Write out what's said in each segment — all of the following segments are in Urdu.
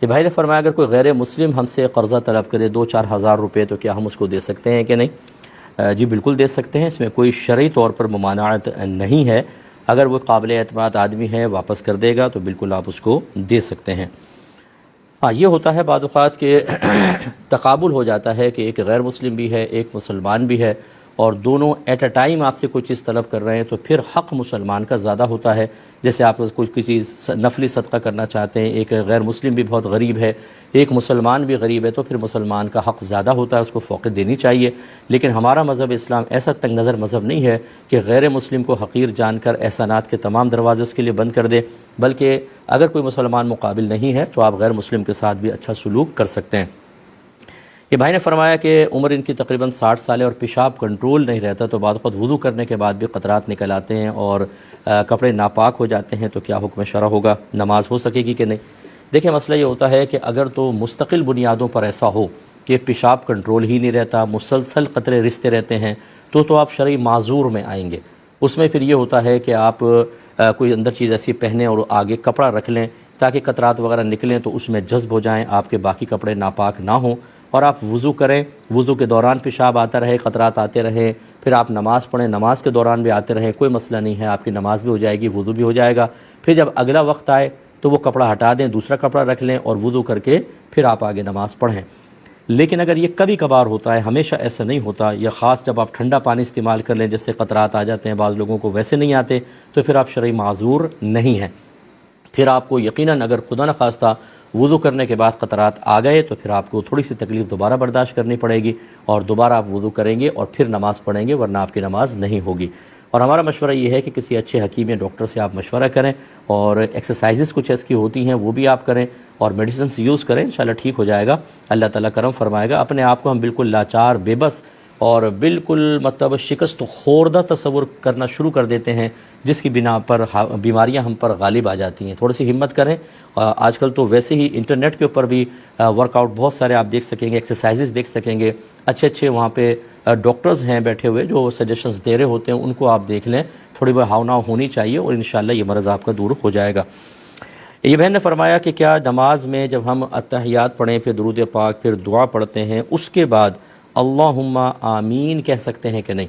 کہ بھائی نے فرمایا اگر کوئی غیر مسلم ہم سے قرضہ طلب کرے 2-4 ہزار روپے تو کیا ہم اس کو دے سکتے ہیں کہ نہیں؟ جی بالکل دے سکتے ہیں، اس میں کوئی شرعی طور پر ممانعت نہیں ہے۔ اگر وہ قابل اعتماد آدمی ہے واپس کر دے گا تو بالکل آپ اس کو دے سکتے ہیں۔ ہاں یہ ہوتا ہے بعض اوقات کہ تقابل ہو جاتا ہے کہ ایک غیر مسلم بھی ہے ایک مسلمان بھی ہے اور دونوں ایٹ اے ٹائم آپ سے کوئی چیز طلب کر رہے ہیں تو پھر حق مسلمان کا زیادہ ہوتا ہے۔ جیسے آپ کوئی چیز نفلی صدقہ کرنا چاہتے ہیں، ایک غیر مسلم بھی بہت غریب ہے ایک مسلمان بھی غریب ہے، تو پھر مسلمان کا حق زیادہ ہوتا ہے، اس کو فوقیت دینی چاہیے۔ لیکن ہمارا مذہب اسلام ایسا تنگ نظر مذہب نہیں ہے کہ غیر مسلم کو حقیر جان کر احسانات کے تمام دروازے اس کے لیے بند کر دے، بلکہ اگر کوئی مسلمان مقابل نہیں ہے تو آپ غیر مسلم کے ساتھ بھی اچھا سلوک کر سکتے ہیں۔ یہ بھائی نے فرمایا کہ عمر ان کی تقریباً 60 سال ہے اور پیشاب کنٹرول نہیں رہتا، تو بعد خود وضو کرنے کے بعد بھی قطرات نکل آتے ہیں اور کپڑے ناپاک ہو جاتے ہیں، تو کیا حکم شرع ہوگا؟ نماز ہو سکے گی کہ نہیں؟ دیکھیں مسئلہ یہ ہوتا ہے کہ اگر تو مستقل بنیادوں پر ایسا ہو کہ پیشاب کنٹرول ہی نہیں رہتا، مسلسل قطرے رستے رہتے ہیں، تو آپ شرعی معذور میں آئیں گے۔ اس میں پھر یہ ہوتا ہے کہ آپ کوئی اندر چیز ایسی پہنیں اور آگے کپڑا رکھ لیں تاکہ قطرات وغیرہ نکلیں تو اس میں جذب ہو جائیں، آپ کے باقی کپڑے ناپاک نہ ہوں، اور آپ وضو کریں، وضو کے دوران پیشاب آتا رہے، قطرات آتے رہیں، پھر آپ نماز پڑھیں، نماز کے دوران بھی آتے رہیں، کوئی مسئلہ نہیں ہے، آپ کی نماز بھی ہو جائے گی، وضو بھی ہو جائے گا۔ پھر جب اگلا وقت آئے تو وہ کپڑا ہٹا دیں، دوسرا کپڑا رکھ لیں اور وضو کر کے پھر آپ آگے نماز پڑھیں۔ لیکن اگر یہ کبھی کبھار ہوتا ہے، ہمیشہ ایسا نہیں ہوتا، یا خاص جب آپ ٹھنڈا پانی استعمال کر لیں جس سے قطرات آ جاتے ہیں، بعض لوگوں کو ویسے نہیں آتے، تو پھر آپ شرعی معذور نہیں ہیں۔ پھر آپ کو یقیناً اگر خدا نخواستہ وضو کرنے کے بعد قطرات آ گئے تو پھر آپ کو تھوڑی سی تکلیف دوبارہ برداشت کرنی پڑے گی اور دوبارہ آپ وضو کریں گے اور پھر نماز پڑھیں گے، ورنہ آپ کی نماز نہیں ہوگی۔ اور ہمارا مشورہ یہ ہے کہ کسی اچھے حکیم یا ڈاکٹر سے آپ مشورہ کریں، اور ایکسرسائزز کچھ اس کی ہوتی ہیں وہ بھی آپ کریں، اور میڈیسنس یوز کریں، انشاءاللہ ٹھیک ہو جائے گا، اللہ تعالیٰ کرم فرمائے گا۔ اپنے آپ کو ہم بالکل لاچار، بے بس اور بالکل شکست خوردہ تصور کرنا شروع کر دیتے ہیں، جس کی بنا پر بیماریاں ہم پر غالب آ جاتی ہیں۔ تھوڑی سی ہمت کریں۔ آج کل تو ویسے ہی انٹرنیٹ کے اوپر بھی ورک آؤٹ بہت سارے آپ دیکھ سکیں گے، ایکسرسائزز دیکھ سکیں گے، اچھے وہاں پہ ڈاکٹرز ہیں بیٹھے ہوئے جو سجیشنز دے رہے ہوتے ہیں، ان کو آپ دیکھ لیں، تھوڑی بہت ہاؤ ہونی چاہیے اور انشاءاللہ یہ مرض آپ کا دور ہو جائے گا۔ یہ بہن نے فرمایا کہ کیا نماز میں جب ہم اتحیات پڑھیں، پھر درود پاک، پھر دعا پڑھتے ہیں، اس کے بعد اللہم آمین کہہ سکتے ہیں کہ نہیں؟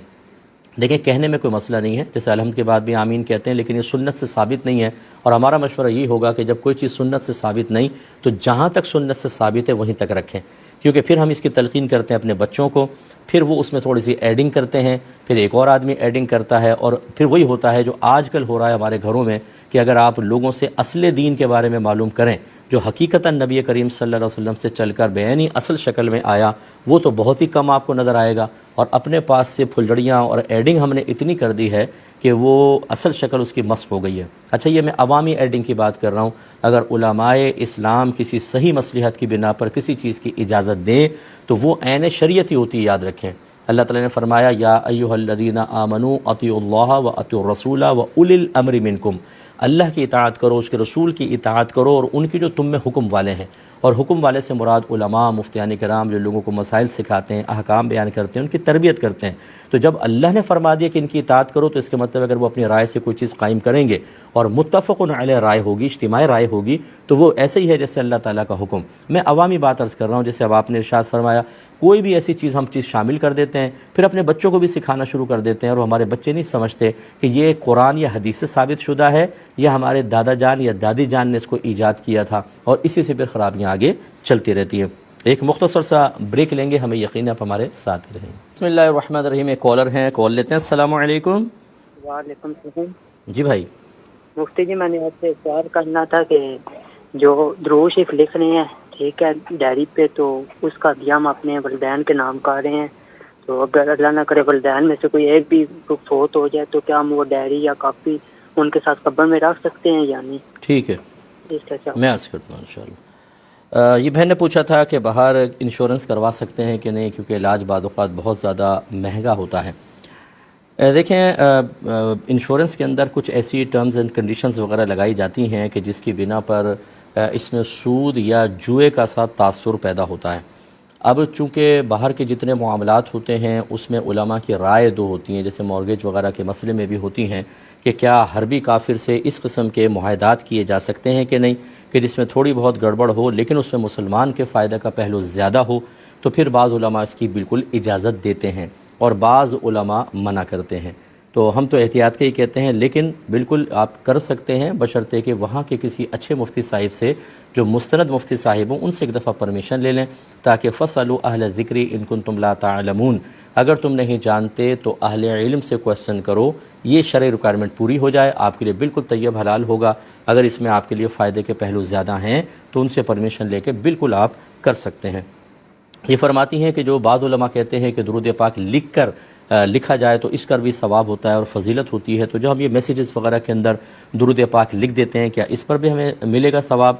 دیکھیں کہنے میں کوئی مسئلہ نہیں ہے، جیسے الحمد کے بعد بھی آمین کہتے ہیں، لیکن یہ سنت سے ثابت نہیں ہے، اور ہمارا مشورہ یہ ہوگا کہ جب کوئی چیز سنت سے ثابت نہیں تو جہاں تک سنت سے ثابت ہے وہیں تک رکھیں، کیونکہ پھر ہم اس کی تلقین کرتے ہیں اپنے بچوں کو، پھر وہ اس میں تھوڑی سی ایڈنگ کرتے ہیں، پھر ایک اور آدمی ایڈنگ کرتا ہے، اور پھر وہی ہوتا ہے جو آج کل ہو رہا ہے ہمارے گھروں میں، کہ اگر آپ لوگوں سے اصل دین کے بارے میں معلوم کریں جو حقیقتاً نبی کریم صلی اللہ علیہ وسلم سے چل کر بیانی اصل شکل میں آیا، وہ تو بہت ہی کم آپ کو نظر آئے گا، اور اپنے پاس سے پھلجڑیاں اور ایڈنگ ہم نے اتنی کر دی ہے کہ وہ اصل شکل اس کی مسخ ہو گئی ہے۔ اچھا یہ میں عوامی ایڈنگ کی بات کر رہا ہوں، اگر علماء اسلام کسی صحیح مصلحت کی بنا پر کسی چیز کی اجازت دیں تو وہ عین شریعت ہی ہوتی ہے، یاد رکھیں۔ اللہ تعالیٰ نے فرمایا یا ایھا الذین آمنوا اطیعوا اللہ واطیعوا الرسول واولی الامر منکم، اللہ کی اطاعت کرو، اس کے رسول کی اطاعت کرو، اور ان کی جو تم میں حکم والے ہیں، اور حکم والے سے مراد علماء، مفتیان کرام جو لوگوں کو مسائل سکھاتے ہیں، احکام بیان کرتے ہیں، ان کی تربیت کرتے ہیں۔ تو جب اللہ نے فرما دیا کہ ان کی اطاعت کرو تو اس کے مطلب اگر وہ اپنی رائے سے کوئی چیز قائم کریں گے اور متفق علیہ رائے ہوگی، اجتماعی رائے ہوگی، تو وہ ایسے ہی ہے جیسے اللہ تعالیٰ کا حکم۔ میں عوامی بات عرض کر رہا ہوں، جیسے اب آپ نے ارشاد فرمایا کوئی بھی ایسی چیز ہم چیز شامل کر دیتے ہیں، پھر اپنے بچوں کو بھی سکھانا شروع کر دیتے ہیں، اور ہمارے بچے نہیں سمجھتے کہ یہ قرآن یا حدیث سے ثابت شدہ ہے یا ہمارے دادا جان یا دادی جان نے اس کو ایجاد کیا تھا، اور اسی سے پھر خرابیاں آگے چلتی رہتی ہیں۔ ایک مختصر سا بریک لیں گے، ہمیں یقین آپ ہمارے ساتھ ہی رہیں۔ بسم اللہ الرحمن الرحیم۔ ایک کالر ہیں، کال لیتے ہیں۔ السلام علیکم۔ وعلیکم السلام جی بھائی۔ مفتی جی میں نے آپ سے سوال کرنا تھا کہ جو درود شریف لکھ رہے ہیں ٹھیک ہے ڈائری پہ، تو اس کا بھی ہم اپنے والدین کے نام کر رہے ہیں، تو اگر اللہ نہ کرے والدین میں سے کوئی ایک بھی فوت ہو جائے تو کیا ہم وہ ڈائری یا کاپی ان کے ساتھ قبر میں رکھ سکتے ہیں یا نہیں؟ ٹھیک ہے، اس کا میں عرض کرتا ہوں انشاءاللہ۔ یہ بہن نے پوچھا تھا کہ باہر انشورنس کروا سکتے ہیں کہ نہیں، کیونکہ علاج بعض اوقات بہت زیادہ مہنگا ہوتا ہے۔ دیکھیں انشورنس کے اندر کچھ ایسی ٹرمز اینڈ کنڈیشنز وغیرہ لگائی جاتی ہیں کہ جس کی بنا پر اس میں سود یا جوئے کا ساتھ تاثر پیدا ہوتا ہے۔ اب چونکہ باہر کے جتنے معاملات ہوتے ہیں اس میں علماء کی رائے دو ہوتی ہیں، جیسے مورگیج وغیرہ کے مسئلے میں بھی ہوتی ہیں کہ کیا حربی کافر سے اس قسم کے معاہدات کیے جا سکتے ہیں کہ نہیں، کہ جس میں تھوڑی بہت گڑبڑ ہو لیکن اس میں مسلمان کے فائدہ کا پہلو زیادہ ہو تو پھر بعض علماء اس کی بالکل اجازت دیتے ہیں اور بعض علماء منع کرتے ہیں۔ تو ہم تو احتیاط کے ہی کہتے ہیں، لیکن بالکل آپ کر سکتے ہیں بشرطے کہ وہاں کے کسی اچھے مفتی صاحب سے جو مستند مفتی صاحب ہوں ان سے ایک دفعہ پرمیشن لے لیں، تاکہ فَاسْأَلُوا أَهْلَ الذِّكْرِ إِن كُنتُمْ لَا تَعْلَمُونَ، اگر تم نہیں جانتے تو اہل علم سے کوسچن کرو، یہ شرعی ریکوائرمنٹ پوری ہو جائے، آپ کے لیے بالکل طیب حلال ہوگا۔ اگر اس میں آپ کے لیے فائدے کے پہلو زیادہ ہیں تو ان سے پرمیشن لے کے بالکل آپ کر سکتے ہیں۔ یہ فرماتی ہیں کہ جو بعض علماء کہتے ہیں کہ درود پاک لکھا جائے تو اس کا بھی ثواب ہوتا ہے اور فضیلت ہوتی ہے، تو جو ہم یہ میسیجز وغیرہ کے اندر درود پاک لکھ دیتے ہیں کیا اس پر بھی ہمیں ملے گا ثواب؟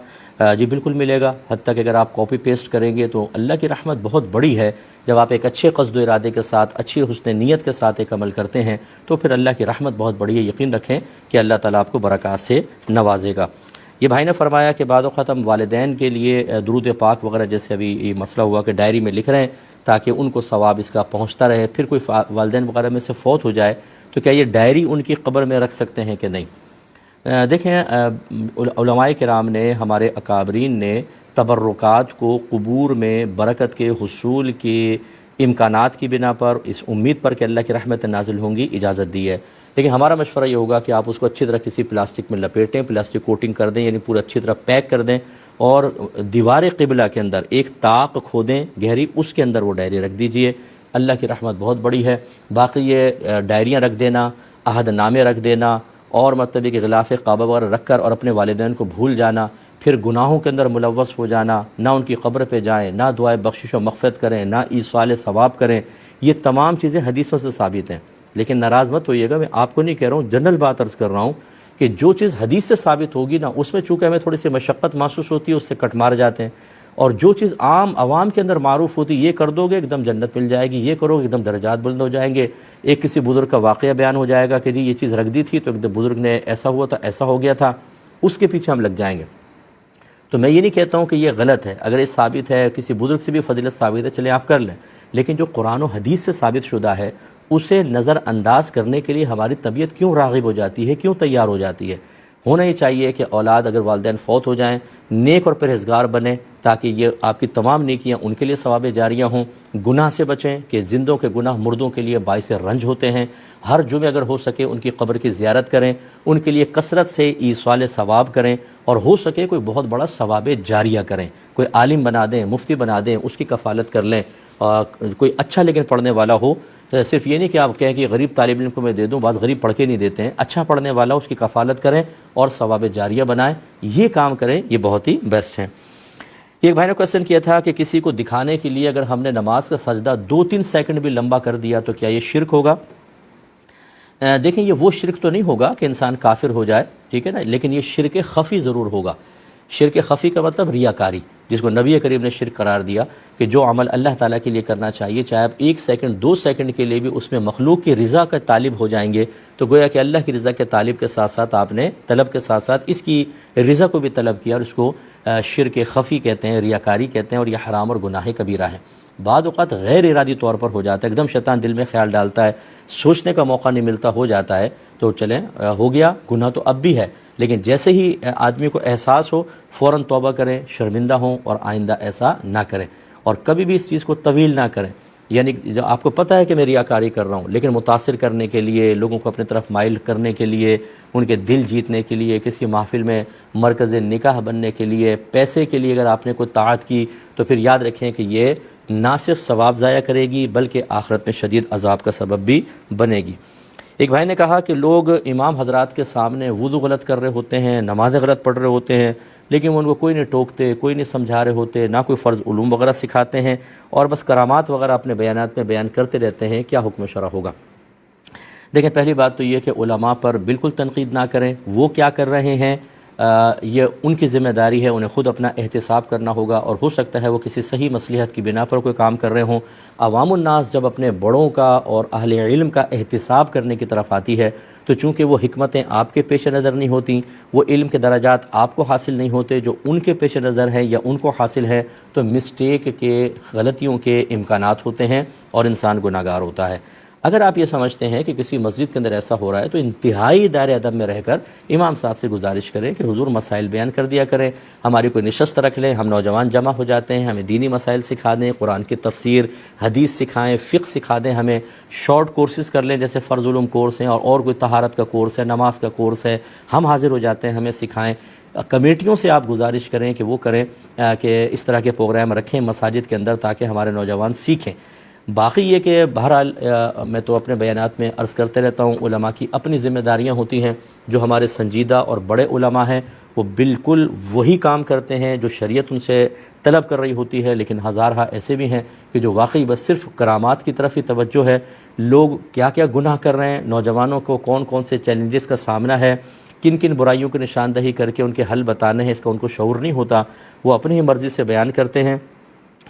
جی بالکل ملے گا، حتیٰ کہ اگر آپ کاپی پیسٹ کریں گے تو اللہ کی رحمت بہت بڑی ہے۔ جب آپ ایک اچھے قصد و ارادے کے ساتھ، اچھی حسن نیت کے ساتھ ایک عمل کرتے ہیں تو پھر اللہ کی رحمت بہت بڑی ہے، یقین رکھیں کہ اللہ تعالیٰ آپ کو برکات سے نوازے گا۔ یہ بھائی نے فرمایا کہ بعض اوقات ہم والدین کے لیے درود پاک وغیرہ، جیسے ابھی یہ مسئلہ ہوا کہ ڈائری میں لکھ رہے ہیں تاکہ ان کو ثواب اس کا پہنچتا رہے، پھر کوئی والدین وغیرہ میں سے فوت ہو جائے تو کیا یہ ڈائری ان کی قبر میں رکھ سکتے ہیں کہ نہیں؟ دیکھیں، علماء کرام نے، ہمارے اکابرین نے تبرکات کو قبور میں برکت کے حصول کے امکانات کی بنا پر، اس امید پر کہ اللہ کی رحمت نازل ہوں گی، اجازت دی ہے۔ لیکن ہمارا مشورہ یہ ہوگا کہ آپ اس کو اچھی طرح کسی پلاسٹک میں لپیٹیں، پلاسٹک کوٹنگ کر دیں، یعنی پورا اچھی طرح پیک کر دیں، اور دیوار قبلہ کے اندر ایک طاق کھودیں گہری، اس کے اندر وہ ڈائری رکھ دیجئے۔ اللہ کی رحمت بہت بڑی ہے۔ باقی یہ ڈائریاں رکھ دینا، عہد نامے رکھ دینا، اور مطلب کہ غلاف کعبہ وغیرہ رکھ کر اور اپنے والدین کو بھول جانا، پھر گناہوں کے اندر ملوث ہو جانا، نہ ان کی قبر پہ جائیں، نہ دعائے بخشش و مغفرت کریں، نہ ایصال ثواب کریں، یہ تمام چیزیں حدیثوں سے ثابت ہیں۔ لیکن ناراض مت ہوئیے گا، میں آپ کو نہیں کہہ رہا ہوں، جنرل بات عرض کر رہا ہوں کہ جو چیز حدیث سے ثابت ہوگی نا، اس میں چونکہ ہمیں تھوڑی سی مشقت محسوس ہوتی ہے، اس سے کٹ مار جاتے ہیں، اور جو چیز عام عوام کے اندر معروف ہوتی ہے، یہ کر دو گے ایک دم جنت مل جائے گی، یہ کرو گے ایک دم درجات بلند ہو جائیں گے، ایک کسی بزرگ کا واقعہ بیان ہو جائے گا کہ جی یہ چیز رکھ دی تھی تو ایک بزرگ نے ایسا ہوا تھا، ایسا ہو گیا تھا، اس کے پیچھے ہم لگ جائیں گے۔ تو میں یہ نہیں کہتا ہوں کہ یہ غلط ہے، اگر یہ ثابت ہے، کسی بزرگ سے بھی فضیلت ثابت ہے، چلیں آپ کر لیں، لیکن جو قرآن و حدیث سے ثابت شدہ ہے اسے نظر انداز کرنے کے لیے ہماری طبیعت کیوں راغب ہو جاتی ہے، کیوں تیار ہو جاتی ہے؟ ہونا ہی چاہیے کہ اولاد اگر والدین فوت ہو جائیں نیک اور پرہیزگار بنیں، تاکہ یہ آپ کی تمام نیکیاں ان کے لیے ثواب جاریہ ہوں۔ گناہ سے بچیں کہ زندوں کے گناہ مردوں کے لیے باعث رنج ہوتے ہیں۔ ہر جمعے اگر ہو سکے ان کی قبر کی زیارت کریں، ان کے لیے کثرت سے ایصال ثواب کریں، اور ہو سکے کوئی بہت بڑا ثواب جاریہ کریں، کوئی عالم بنا دیں، مفتی بنا دیں، اس کی کفالت کر لیں، کوئی اچھا لیکن پڑھنے والا ہو۔ صرف یہ نہیں کہ آپ کہیں کہ غریب طالب علم کو میں دے دوں، بعض غریب پڑھ کے نہیں دیتے ہیں، اچھا پڑھنے والا اس کی کفالت کریں اور ثواب جاریہ بنائیں، یہ کام کریں، یہ بہت ہی بیسٹ ہیں۔ ایک بھائی نے کویسچن کیا تھا کہ کسی کو دکھانے کے لیے اگر ہم نے نماز کا سجدہ 2-3 سیکنڈ بھی لمبا کر دیا تو کیا یہ شرک ہوگا؟ دیکھیں، یہ وہ شرک تو نہیں ہوگا کہ انسان کافر ہو جائے، ٹھیک ہے نا، لیکن یہ شرک خفی ضرور ہوگا۔ شرک خفی کا مطلب ریاکاری، جس کو نبی کریم نے شرک قرار دیا کہ جو عمل اللہ تعالیٰ کے لیے کرنا چاہیے، چاہے آپ 1 سیکنڈ 2 سیکنڈ کے لیے بھی اس میں مخلوق کی رضا کا طالب ہو جائیں گے تو گویا کہ اللہ کی رضا کے طالب کے ساتھ ساتھ آپ نے طلب کے ساتھ ساتھ اس کی رضا کو بھی طلب کیا، اور اس کو شرک خفی کہتے ہیں، ریاکاری کہتے ہیں، اور یہ حرام اور گناہ کبیرہ ہے۔ بعض اوقات غیر ارادی طور پر ہو جاتا ہے، ایک دم شیطان دل میں خیال ڈالتا ہے، سوچنے کا موقع نہیں ملتا، ہو جاتا ہے، تو چلیں ہو گیا، گناہ تو اب بھی ہے، لیکن جیسے ہی آدمی کو احساس ہو فوراً توبہ کریں، شرمندہ ہوں اور آئندہ ایسا نہ کریں، اور کبھی بھی اس چیز کو طویل نہ کریں۔ یعنی جو آپ کو پتہ ہے کہ میں ریاکاری کر رہا ہوں، لیکن متاثر کرنے کے لیے، لوگوں کو اپنے طرف مائل کرنے کے لیے، ان کے دل جیتنے کے لیے، کسی محفل میں مرکز نکاح بننے کے لیے، پیسے کے لیے اگر آپ نے کوئی طاعت کی تو پھر یاد رکھیں کہ یہ نہ صرف ثواب ضائع کرے گی بلکہ آخرت میں شدید عذاب کا سبب بھی بنے گی۔ ایک بھائی نے کہا کہ لوگ امام حضرات کے سامنے وضو غلط کر رہے ہوتے ہیں، نمازیں غلط پڑھ رہے ہوتے ہیں، لیکن وہ ان کو کوئی نہیں ٹوکتے، کوئی نہیں سمجھا رہے ہوتے، نہ کوئی فرض علوم وغیرہ سکھاتے ہیں، اور بس کرامات وغیرہ اپنے بیانات میں بیان کرتے رہتے ہیں، کیا حکم شرع ہوگا؟ دیکھیں، پہلی بات تو یہ کہ علماء پر بالکل تنقید نہ کریں، وہ کیا کر رہے ہیں یہ ان کی ذمہ داری ہے، انہیں خود اپنا احتساب کرنا ہوگا، اور ہو سکتا ہے وہ کسی صحیح مصلحت کی بنا پر کوئی کام کر رہے ہوں۔ عوام الناس جب اپنے بڑوں کا اور اہل علم کا احتساب کرنے کی طرف آتی ہے تو چونکہ وہ حکمتیں آپ کے پیش نظر نہیں ہوتیں، وہ علم کے درجات آپ کو حاصل نہیں ہوتے جو ان کے پیش نظر ہے یا ان کو حاصل ہے، تو مسٹیک کے، غلطیوں کے امکانات ہوتے ہیں اور انسان گناہگار ہوتا ہے۔ اگر آپ یہ سمجھتے ہیں کہ کسی مسجد کے اندر ایسا ہو رہا ہے تو انتہائی دائرہ ادب میں رہ کر امام صاحب سے گزارش کریں کہ حضور مسائل بیان کر دیا کریں، ہماری کوئی نشست رکھ لیں، ہم نوجوان جمع ہو جاتے ہیں، ہمیں دینی مسائل سکھا دیں، قرآن کی تفسیر، حدیث سکھائیں، فقہ سکھا دیں، ہمیں شارٹ کورسز کر لیں جیسے فرض علوم کورس ہیں اور کوئی طہارت کا کورس ہے، نماز کا کورس ہے، ہم حاضر ہو جاتے ہیں، ہمیں سکھائیں۔ کمیٹیوں سے آپ گزارش کریں کہ وہ کریں کہ اس طرح کے پروگرام رکھیں مساجد کے اندر تاکہ ہمارے نوجوان سیکھیں۔ باقی یہ کہ بہرحال میں تو اپنے بیانات میں عرض کرتے رہتا ہوں، علماء کی اپنی ذمہ داریاں ہوتی ہیں، جو ہمارے سنجیدہ اور بڑے علماء ہیں وہ بالکل وہی کام کرتے ہیں جو شریعت ان سے طلب کر رہی ہوتی ہے، لیکن ہزارہ ایسے بھی ہیں کہ جو واقعی بس صرف کرامات کی طرف ہی توجہ ہے۔ لوگ کیا کیا گناہ کر رہے ہیں، نوجوانوں کو کون کون سے چیلنجز کا سامنا ہے، کن کن برائیوں کی نشاندہی کر کے ان کے حل بتانے ہیں، اس کا ان کو شعور نہیں ہوتا، وہ اپنی ہی مرضی سے بیان کرتے ہیں۔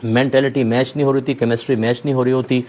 مینٹلٹی میچ نہیں ہو رہی ہوتی، کیمسٹری میچ نہیں ہو رہی ہوتی،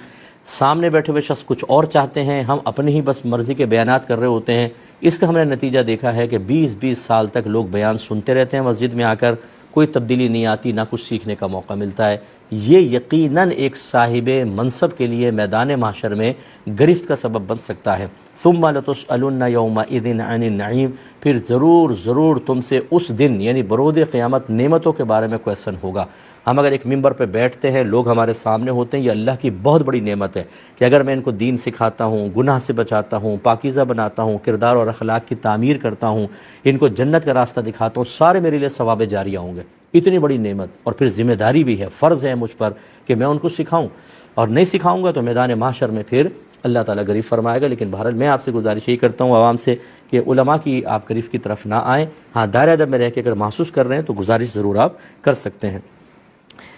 سامنے بیٹھے ہوئے شخص کچھ اور چاہتے ہیں، ہم اپنی ہی بس مرضی کے بیانات کر رہے ہوتے ہیں۔ اس کا ہم نے نتیجہ دیکھا ہے کہ 20 سال تک لوگ بیان سنتے رہتے ہیں، مسجد میں آ کر کوئی تبدیلی نہیں آتی، نہ کچھ سیکھنے کا موقع ملتا ہے۔ یہ یقیناً ایک صاحب منصب کے لیے میدان محشر میں گرفت کا سبب بن سکتا ہے۔ ثم لتسألن یومئذ عن النعیم، پھر ضرور تم سے اس دن یعنی برود قیامت نعمتوں کے بارے میں کویسچن ہوگا۔ ہم اگر ایک ممبر پہ بیٹھتے ہیں، لوگ ہمارے سامنے ہوتے ہیں، یہ اللہ کی بہت بڑی نعمت ہے کہ اگر میں ان کو دین سکھاتا ہوں، گناہ سے بچاتا ہوں، پاکیزہ بناتا ہوں، کردار اور اخلاق کی تعمیر کرتا ہوں، ان کو جنت کا راستہ دکھاتا ہوں، سارے میرے لیے ثواب جاریہ ہوں گے۔ اتنی بڑی نعمت، اور پھر ذمہ داری بھی ہے، فرض ہے مجھ پر کہ میں ان کو سکھاؤں، اور نہیں سکھاؤں گا تو میدان محشر میں پھر اللہ تعالیٰ غریب فرمائے گا۔ لیکن بہرحال میں آپ سے گزارش یہی کرتا ہوں عوام سے کہ علماء کی آپ غریب کی طرف نہ آئیں، ہاں دائرہ ادب میں رہ کے اگر محسوس کر رہے ہیں تو گزارش ضرور آپ کر سکتے ہیں۔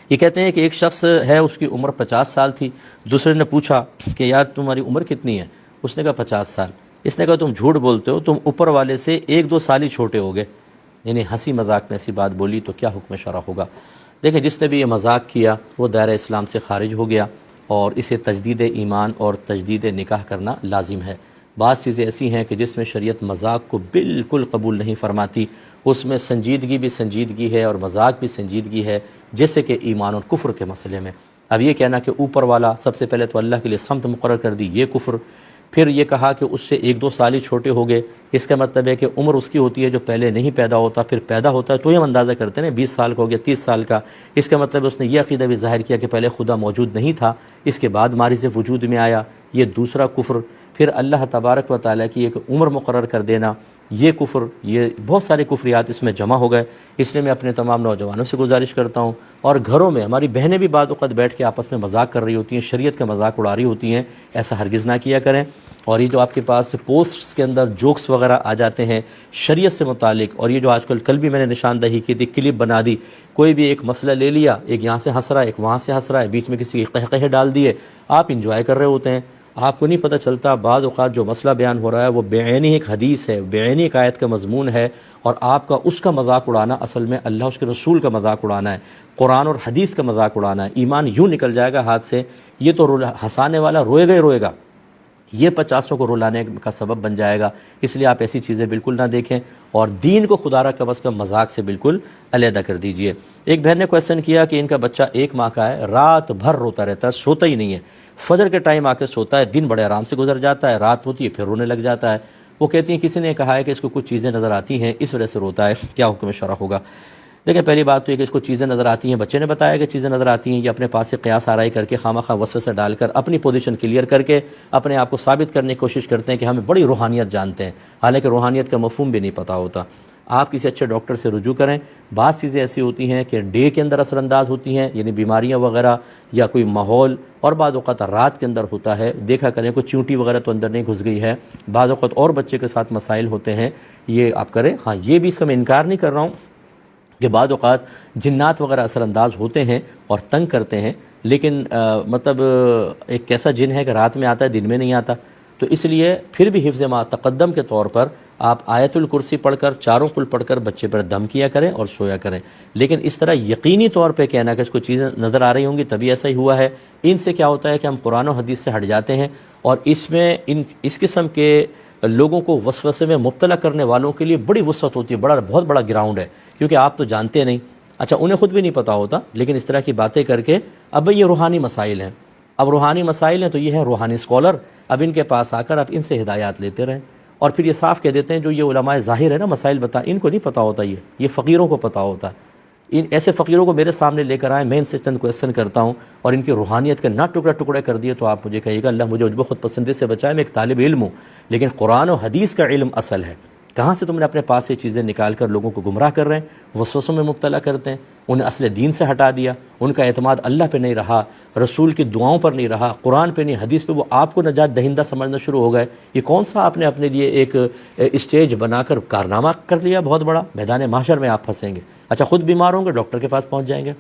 یہ کہتے ہیں کہ ایک شخص ہے، اس کی عمر 50 سال تھی، دوسرے نے پوچھا کہ یار تمہاری عمر کتنی ہے؟ اس نے کہا 50 سال۔ اس نے کہا تم جھوٹ بولتے ہو، تم اوپر والے سے 1-2 سال ہی چھوٹے ہو گئے۔ یعنی ہنسی مذاق میں ایسی بات بولی تو کیا حکم شرع ہوگا؟ دیکھیں، جس نے بھی یہ مذاق کیا وہ دائرہ اسلام سے خارج ہو گیا، اور اسے تجدید ایمان اور تجدید نکاح کرنا لازم ہے۔ بعض چیزیں ایسی ہیں کہ جس میں شریعت مذاق کو بالکل قبول نہیں فرماتی، اس میں سنجیدگی بھی سنجیدگی ہے اور مذاق بھی سنجیدگی ہے، جیسے کہ ایمان اور کفر کے مسئلے میں۔ اب یہ کہنا کہ اوپر والا سب سے پہلے تو اللہ کے لیے سمت مقرر کر دی، یہ کفر۔ پھر یہ کہا کہ اس سے 1-2 سال ہی چھوٹے ہو گئے، اس کا مطلب ہے کہ عمر اس کی ہوتی ہے جو پہلے نہیں پیدا ہوتا، پھر پیدا ہوتا ہے تو ہم اندازہ کرتے ہیں 20 سال کا ہو گیا، 30 سال کا۔ اس کا مطلب اس نے یہ عقیدہ بھی ظاہر کیا کہ پہلے خدا موجود نہیں تھا، اس کے بعد مارز وجود میں آیا، یہ دوسرا کفر۔ پھر اللہ تبارک و تعالیٰ کی ایک عمر مقرر کر دینا، یہ کفر۔ یہ بہت سارے کفریات اس میں جمع ہو گئے۔ اس لیے میں اپنے تمام نوجوانوں سے گزارش کرتا ہوں، اور گھروں میں ہماری بہنیں بھی بعض اوقات بیٹھ کے آپس میں مذاق کر رہی ہوتی ہیں، شریعت کا مذاق اڑا رہی ہوتی ہیں، ایسا ہرگز نہ کیا کریں۔ اور یہ جو آپ کے پاس پوسٹس کے اندر جوکس وغیرہ آ جاتے ہیں شریعت سے متعلق، اور یہ جو آج کل بھی میں نے نشاندہی کی تھی، کلپ بنا دی، کوئی بھی ایک مسئلہ لے لیا، ایک یہاں سے ہنس رہا ہے، ایک وہاں سے ہنس رہا ہے، بیچ میں کسی کے قہقہے ڈال دیے، آپ انجوائے کر رہے ہوتے ہیں، آپ کو نہیں پتہ چلتا بعض اوقات جو مسئلہ بیان ہو رہا ہے وہ بعینی ایک حدیث ہے، بعینی ایک آیت کا مضمون ہے، اور آپ کا اس کا مذاق اڑانا اصل میں اللہ اس کے رسول کا مذاق اڑانا ہے، قرآن اور حدیث کا مذاق اڑانا ہے۔ ایمان یوں نکل جائے گا ہاتھ سے، یہ تو ہنسانے والا روئے گا ہی روئے گا، یہ 50 کو رلانے کا سبب بن جائے گا۔ اس لیے آپ ایسی چیزیں بالکل نہ دیکھیں، اور دین کو خدا را کم از کم مذاق سے بالکل علیحدہ کر دیجئے۔ ایک بہن نے کویسچن کیا کہ ان کا بچہ 1 ماہ کا ہے، رات بھر روتا رہتا ہے، سوتا ہی نہیں ہے، فجر کے ٹائم آ کے سوتا ہے، دن بڑے آرام سے گزر جاتا ہے، رات ہوتی ہے پھر رونے لگ جاتا ہے۔ وہ کہتی ہیں کسی نے کہا ہے کہ اس کو کچھ چیزیں نظر آتی ہیں اس وجہ سے روتا ہے، کیا حکم شرع ہوگا؟ دیکھیں، پہلی بات تو یہ کہ اس کو چیزیں نظر آتی ہیں، بچے نے بتایا کہ چیزیں نظر آتی ہیں، یہ اپنے پاس سے قیاس آرائی کر کے خامخواہ وسوسہ ڈال کر اپنی پوزیشن کلیئر کر کے اپنے آپ کو ثابت کرنے کی کوشش کرتے ہیں کہ ہمیں بڑی روحانیت جانتے ہیں، حالانکہ روحانیت کا مفہوم بھی نہیں پتہ ہوتا۔ آپ کسی اچھے ڈاکٹر سے رجوع کریں۔ بعض چیزیں ایسی ہوتی ہیں کہ ڈے کے اندر اثر انداز ہوتی ہیں، یعنی بیماریاں وغیرہ یا کوئی ماحول، اور بعض اوقات رات کے اندر ہوتا ہے، دیکھا کریں کوئی چیونٹی وغیرہ تو اندر نہیں گھس گئی ہے، بعض اوقات اور بچے کے ساتھ مسائل ہوتے ہیں، یہ آپ کریں۔ ہاں، یہ بھی اس کا میں انکار نہیں کر رہا ہوں کہ بعض اوقات جنات وغیرہ اثر انداز ہوتے ہیں اور تنگ کرتے ہیں، لیکن مطلب ایک کیسا جن ہے کہ رات میں آتا ہے دن میں نہیں آتا، تو اس لیے پھر بھی حفظ ما تقدم کے طور پر آپ آیت الکرسی پڑھ کر، چاروں قل پڑھ کر بچے پر دم کیا کریں اور سویا کریں۔ لیکن اس طرح یقینی طور پہ کہنا کہ اس کو چیزیں نظر آ رہی ہوں گی تبھی ایسا ہی ہوا ہے، ان سے کیا ہوتا ہے کہ ہم قرآن و حدیث سے ہٹ جاتے ہیں، اور اس میں اس قسم کے لوگوں کو وسوسے میں مبتلا کرنے والوں کے لیے بڑی وسعت ہوتی ہے، بہت بڑا گراؤنڈ ہے، کیونکہ آپ تو جانتے نہیں، اچھا انہیں خود بھی نہیں پتا ہوتا، لیکن اس طرح کی باتیں کر کے اب یہ روحانی مسائل ہیں، اب روحانی مسائل ہیں تو یہ ہے روحانی اسکالر، اب ان کے پاس آ کر آپ ان سے ہدایات لیتے رہیں، اور پھر یہ صاف کہہ دیتے ہیں جو یہ علماء ظاہر ہے نا مسائل بتائیں، ان کو نہیں پتہ ہوتا، یہ فقیروں کو پتہ ہوتا ہے۔ ان ایسے فقیروں کو میرے سامنے لے کر آئیں، میں ان سے چند کویسچن کرتا ہوں اور ان کی روحانیت کے نہ ٹکڑے ٹکڑے کر دیے تو آپ مجھے کہیے گا اللہ مجھے عجب و خود پسندی سے بچائے، میں ایک طالب علم ہوں، لیکن قرآن و حدیث کا علم اصل ہے۔ کہاں سے تم نے اپنے پاس یہ چیزیں نکال کر لوگوں کو گمراہ کر رہے ہیں، وسوسوں میں مبتلا کرتے ہیں، انہیں اصل دین سے ہٹا دیا، ان کا اعتماد اللہ پہ نہیں رہا، رسول کی دعاؤں پر نہیں رہا، قرآن پہ نہیں، حدیث پہ، وہ آپ کو نجات دہندہ سمجھنا شروع ہو گئے۔ یہ کون سا آپ نے اپنے لیے ایک اسٹیج بنا کر کارنامہ کر لیا بہت بڑا؟ میدان محشر میں آپ پھنسیں گے۔ اچھا خود بیمار ہوں گے ڈاکٹر کے پاس پہنچ جائیں گے،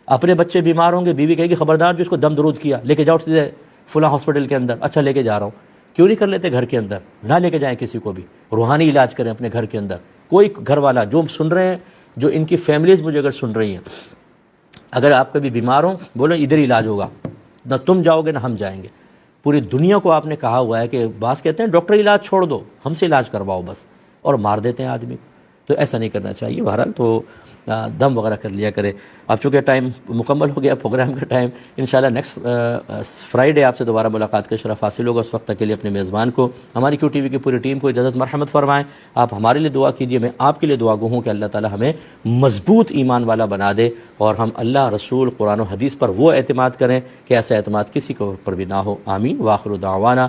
اپنے بچے بیمار ہوں گے بیوی کہے گی خبردار جو اس کو دم درود کیا لے کے جاؤ سیدھے فلاں ہاسپٹل کے اندر، اچھا لے کے جا رہا ہوں۔ کیوں نہیں کر لیتے گھر کے اندر؟ نہ لے کے جائیں کسی کو بھی، روحانی علاج کریں اپنے گھر کے اندر۔ کوئی گھر والا جو سن رہے ہیں، جو ان کی فیملیز مجھے اگر سن رہی ہیں، اگر آپ کبھی بیمار ہوں بولو ادھر ہی علاج ہوگا، نہ تم جاؤ گے نہ ہم جائیں گے۔ پوری دنیا کو آپ نے کہا ہوا ہے کہ بعض کہتے ہیں ڈاکٹر علاج چھوڑ دو، ہم سے علاج کرواؤ بس، اور مار دیتے ہیں آدمی۔ تو ایسا نہیں کرنا چاہیے۔ بہرحال تو دم وغیرہ کر لیا کرے۔ اب چونکہ ٹائم مکمل ہو گیا پروگرام کا ٹائم، انشاءاللہ نیکسٹ فرائیڈے آپ سے دوبارہ ملاقات کا شرف حاصل ہوگا۔ اس وقت تک کے لیے اپنے میزبان کو، ہماری کیو ٹی وی کی پوری ٹیم کو اجازت مرحمت فرمائیں۔ آپ ہمارے لیے دعا کیجیے، میں آپ کے لیے دعا گو ہوں کہ اللہ تعالی ہمیں مضبوط ایمان والا بنا دے اور ہم اللہ، رسول، قرآن و حدیث پر وہ اعتماد کریں کہ ایسا اعتماد کسی کے اوپر بھی نہ ہو۔ آمین۔ وآخر دعوانا